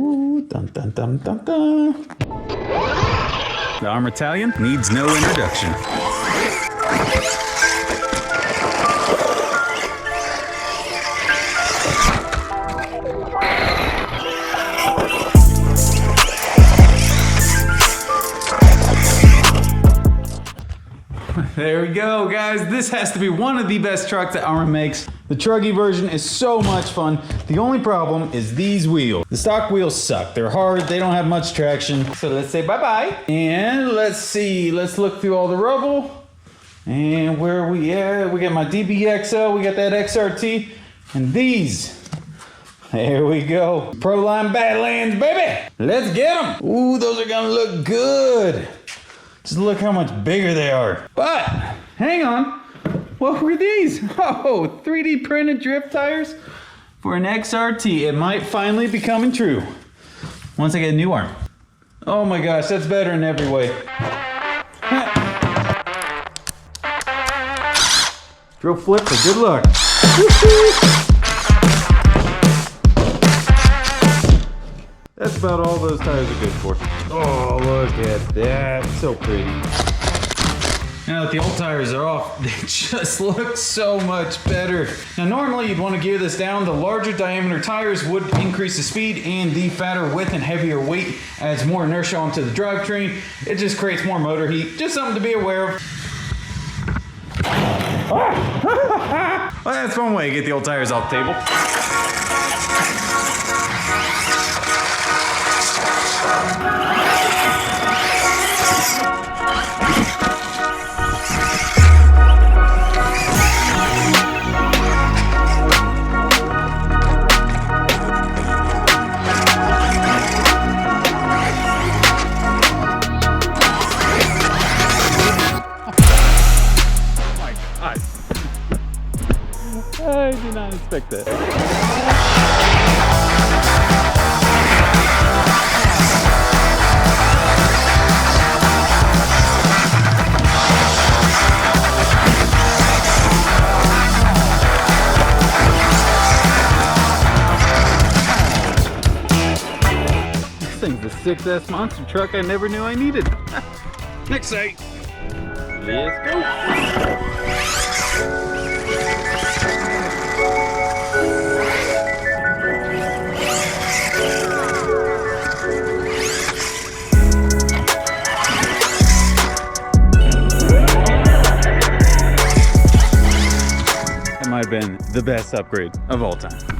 Ooh, dun dun dun dun dun. The arrma talion needs no introduction. There we go, guys. This has to be one of the best trucks that arrma makes. The truggy version is so much fun. The only problem is these wheels. The stock wheels suck. They're hard, they don't have much traction. So let's say bye-bye. And let's see, let's look through all the rubble. And where are we at? We got my DBXL, we got that XRT, and these. There we go. Proline Badlands, baby. Let's get them. Ooh, those are gonna look good. Just look how much bigger they are. But, hang on. What were these? Oh, 3D printed drift tires for an XRT. It might finally be coming true once I get a new arm. Oh my gosh, that's better in every way. Drill flip for good luck. That's about all those tires are good for. Oh, look at that. So pretty. Now that the old tires are off, they just look so much better. Now normally you'd want to gear this down. The larger diameter tires would increase the speed, and the fatter width and heavier weight adds more inertia onto the drivetrain. It just creates more motor heat. Just something to be aware of. Well, that's one way to get the old tires off the table. I did not expect that. This thing's a 6S monster truck I never knew I needed. Next site. Let's go. Might have been the best upgrade of all time.